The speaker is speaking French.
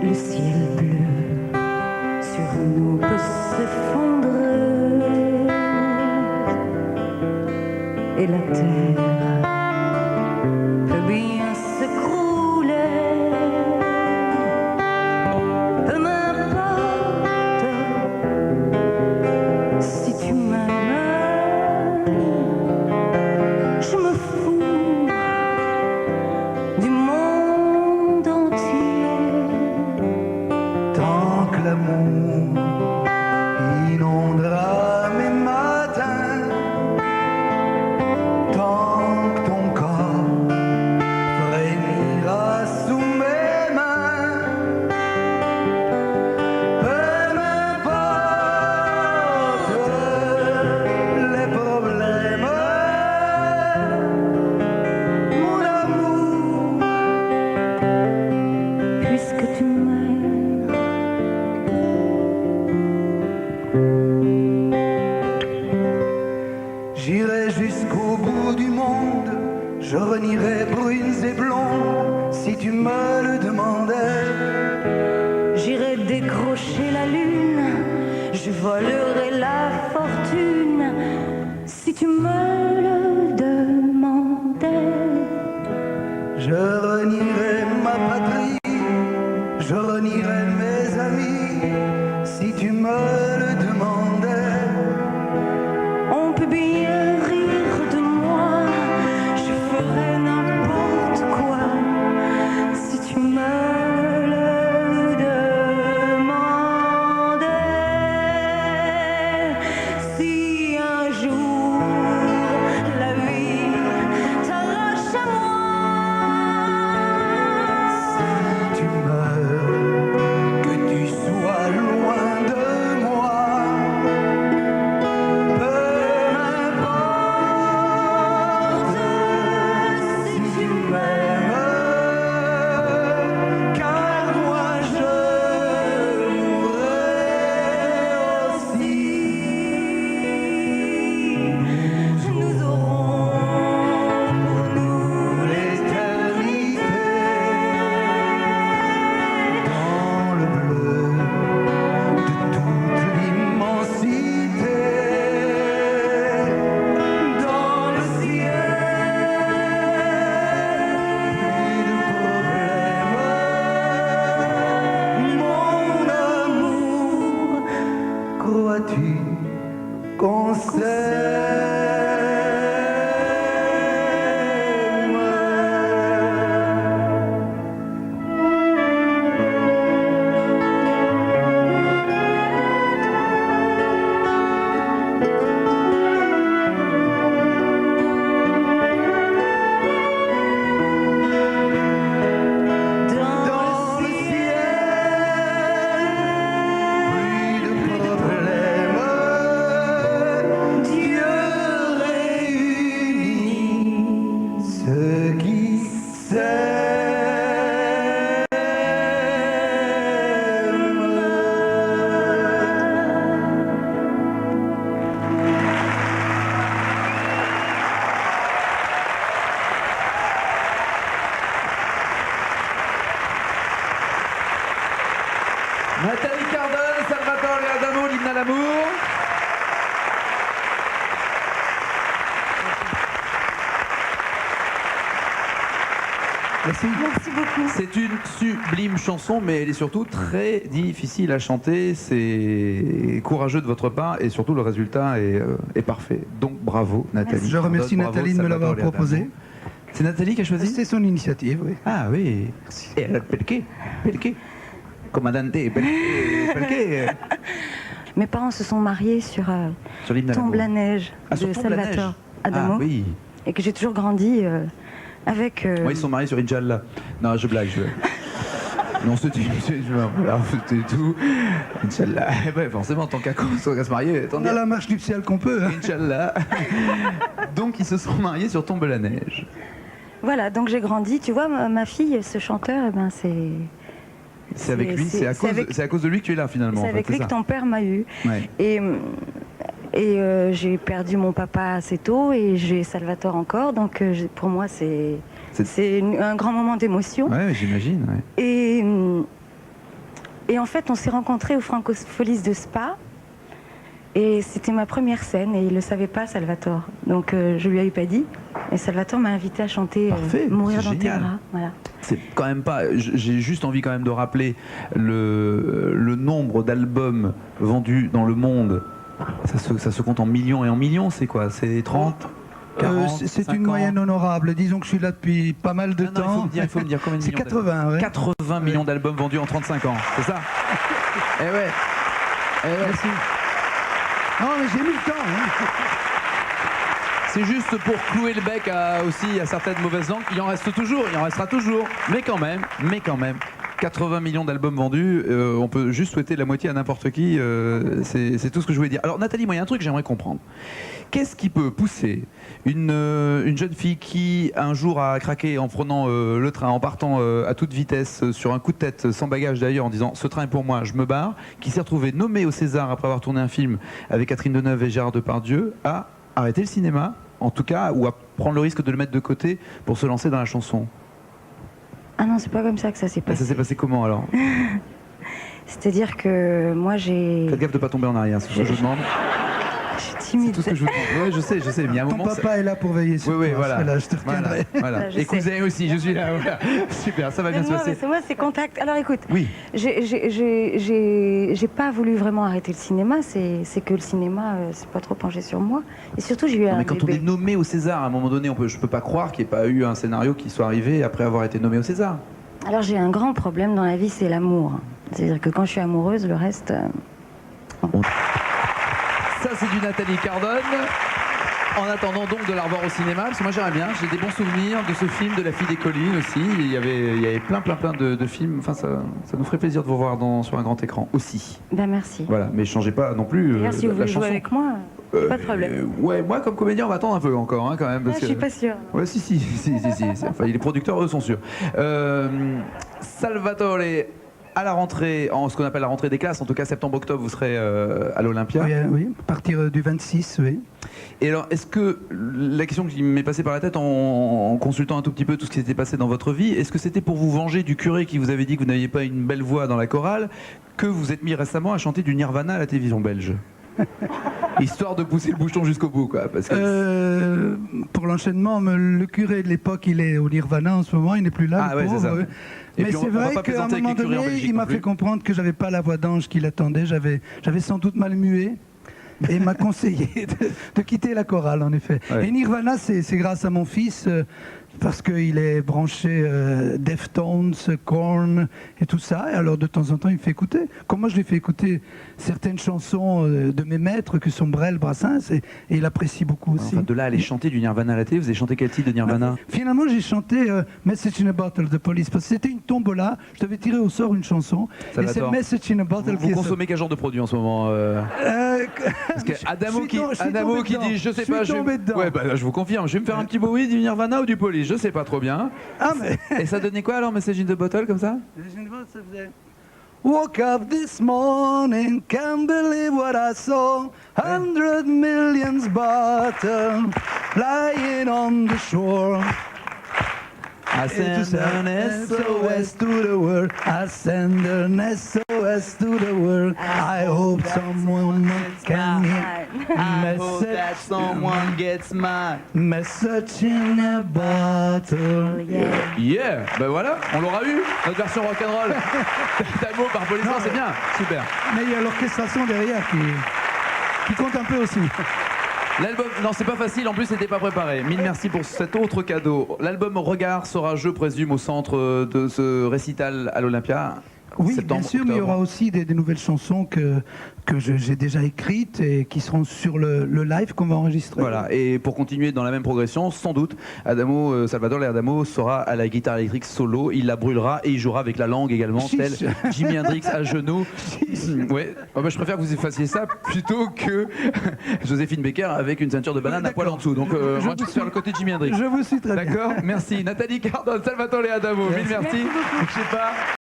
Le ciel bleu sur nous peut s'effondrer et la terre peut bien s'écrouler. Peu m'importe si tu m'aimes, je me fous du monde entier. Tant que l'amour inondera mes matins, tant que ton corps frémira sous mes mains, peu m'importe les problèmes, mon amour, Puisque tu m'aimes, j'irai jusqu'au bout du monde, je renierai brunes et blondes si tu me le demandais. j'irai décrocher la lune, je volerai la fortune si tu me le demandais. Je renierai ma patrie, je renierai mes amis si tu me le demandais. On peut bien rire de moi, je ferai n'importe quoi si tu me le demandais. Si un jour la vie t'arrache à moi, Tu meurs, que tu sois loin de moi, peu m'importe si tu m'aimes, car moi je mourrai aussi. nous aurons pour nous L'éternité dans le bleu de toute l'immensité, dans le ciel, plus de problèmes, mon amour, crois-tu qu'on dans le ciel, plus de problèmes, Dieu réunit ceux qui Nathalie Cardone, Salvatore Adamo, l'hymne à l'amour. Merci. Merci beaucoup. C'est une sublime chanson, mais elle est surtout très difficile à chanter. C'est courageux de votre part et surtout le résultat est parfait. Donc bravo Nathalie. Je remercie Bravo, Nathalie de me l'avoir Salvatore proposé. Adamo. C'est Nathalie qui a choisi? C'est son initiative, oui. Ah oui. Et alors, perché? Perché? Comandante, perché? Mes parents se sont mariés sur Sur l'hymne à Tombe la l'amour. neige Ah, sur de Tombe la neige. Salvatore Adamo Ah oui. et que j'ai toujours grandi avec. Moi, ils sont mariés sur Inch'Allah. Non, je blague. Non, c'était tout. Inch'Allah. Eh ben, forcément, tant qu'à se marier, On a la marche nuptiale qu'on peut. Hein. Inch'Allah. Donc, ils se sont mariés sur Tombe la neige. Voilà, donc j'ai grandi. Tu vois, ma fille, ce chanteur, eh ben, C'est avec lui, c'est à cause de lui que tu es là finalement. c'est avec lui que ton père m'a eu. Ouais. Et Et j'ai perdu mon papa assez tôt et j'ai Salvatore encore. Donc pour moi, c'est un grand moment d'émotion. Ouais, j'imagine. Ouais. Et en fait, on s'est rencontrés au Francofolis de Spa. Et c'était ma première scène et il ne le savait pas, Salvatore. Donc je lui avais pas dit. Et Salvatore m'a invité à chanter Mourir dans tes bras. Voilà. C'est quand même pas. J'ai juste envie quand même de rappeler le nombre d'albums vendus dans le monde. Ça se compte en millions et en millions, c'est quoi? C'est 30 40, c'est une moyenne honorable. Disons que je suis là depuis pas mal de temps. Il faut me dire combien de millions. C'est 80, ouais. 80 millions d'albums vendus en 35 ans, c'est ça? Eh ouais. Merci. Non, mais j'ai mis le temps. Hein. C'est juste pour clouer le bec aussi à certaines mauvaises langues. Il en reste toujours, il en restera toujours. Mais quand même. 80 millions d'albums vendus, on peut juste souhaiter la moitié à n'importe qui, c'est tout ce que je voulais dire. Alors Nathalie, moi il y a un truc que j'aimerais comprendre. Qu'est-ce qui peut pousser une jeune fille qui un jour a craqué en prenant le train, en partant à toute vitesse, sur un coup de tête, sans bagage d'ailleurs, en disant « ce train est pour moi, je me barre », qui s'est retrouvée nommée au César après avoir tourné un film avec Catherine Deneuve et Gérard Depardieu, à arrêter le cinéma, en tout cas, ou à prendre le risque de le mettre de côté pour se lancer dans la chanson? Ah non, c'est pas comme ça que ça s'est passé. Ça s'est passé comment alors? C'est-à-dire que moi j'ai... Faites gaffe de ne pas tomber en arrière, c'est ce que je vous demande. Je suis timide. C'est tout ce que je vous demande. Oui, je sais, mais il y a un Ton moment... papa est là pour veiller sur toi. Voilà. Là, je te retiendrai. Voilà. Et cousin aussi, je suis là. Voilà. Super, ça va bien se passer. Moi, c'est contact. Alors écoute, oui. J'ai pas voulu vraiment arrêter le cinéma. C'est que le cinéma, c'est pas trop penché sur moi. Et surtout, j'ai eu un Mais quand bébé. on est nommé au César, à un moment donné, je peux pas croire qu'il n'y ait pas eu un scénario qui soit arrivé après avoir été nommé au César. Alors j'ai un grand problème dans la vie, c'est l'amour. C'est-à-dire que quand je suis amoureuse, le reste... Ça, c'est du Nathalie Cardone. En attendant donc de la revoir au cinéma, parce que moi j'aimerais bien, j'ai des bons souvenirs de ce film, de La fille des collines aussi. Il y avait plein de films. Enfin, ça nous ferait plaisir de vous voir sur un grand écran aussi. Ben merci. Voilà, mais changez pas non plus D'ailleurs, si vous voulez jouer avec moi, pas de problème. Ouais, moi comme comédien, on va attendre un peu encore, hein, quand même. Parce je suis pas sûre. Ouais, si. Enfin, les producteurs, eux, sont sûrs. Salvatore, à la rentrée, en ce qu'on appelle la rentrée des classes, en tout cas septembre-octobre, vous serez à l'Olympia. Oui, à partir du 26, oui. Et alors, est-ce que, la question qui m'est passée par la tête en consultant un tout petit peu tout ce qui s'était passé dans votre vie, est-ce que c'était pour vous venger du curé qui vous avait dit que vous n'aviez pas une belle voix dans la chorale, que vous êtes mis récemment à chanter du Nirvana à la télévision belge? Histoire de pousser le bouchon jusqu'au bout, quoi. Parce que... pour l'enchaînement, le curé de l'époque, il est au Nirvana en ce moment, il n'est plus là. Ah ouais, c'est ça. Mais c'est vrai qu'à un moment donné, il m'a fait comprendre que j'avais pas la voix d'ange qu'il attendait, j'avais sans doute mal mué. Et il m'a conseillé de quitter la chorale, en effet. Ouais. Et Nirvana, c'est grâce à mon fils, parce qu'il est branché Deftones, Korn et tout ça. Et alors, de temps en temps, il me fait écouter. Comme moi, je lui ai fait écouter certaines chansons de mes maîtres, que sont Brel, Brassens, et il apprécie beaucoup aussi. Enfin, de là à aller chanter du Nirvana à la télé, vous avez chanté quel titre de Nirvana? Finalement, j'ai chanté Message in a Bottle de Police, parce que c'était une tombola. Je devais tirer au sort une chanson. Et c'est Message in a Bottle vous consommez quel genre de produit en ce moment Parce qu'Adamo qui dit, je sais pas, ouais, bah, là, je vous confirme, je vais me faire un petit bruit du Nirvana ou du Police, je sais pas trop bien. Ah, mais... Et ça donnait quoi alors, Message in the Bottle, comme ça? Woke up this morning, can't believe what I saw. 100 million bottles lying on the shore. I send an SOS to the world. I send an SOS to the world. I hope someone can hear. I hope that someone gets my message in a bottle. Yeah, ben voilà, on l'aura eu, notre version rock'n'roll. Adamo par Police, c'est bien, super. Mais il y a l'orchestration derrière qui compte un peu aussi. L'album, non c'est pas facile, en plus c'était pas préparé. Mille merci pour cet autre cadeau. L'album Regard sera, je présume, au centre de ce récital à l'Olympia. Oui, septembre, bien sûr, octobre. Mais il y aura aussi des nouvelles chansons que j'ai déjà écrites et qui seront sur le live qu'on va enregistrer. Voilà, et pour continuer dans la même progression, sans doute, Salvatore Adamo sera à la guitare électrique solo, il la brûlera et il jouera avec la langue également, tel Jimi Hendrix à genoux. Ouais. Oh, bah, je préfère que vous effaciez ça plutôt que Joséphine Baker avec une ceinture de banane à poil en dessous. Donc on va tous faire le côté Jimi Hendrix. Je vous suis très bien. D'accord, merci. Nathalie Cardone, Salvatore Adamo, mille merci. Je sais pas.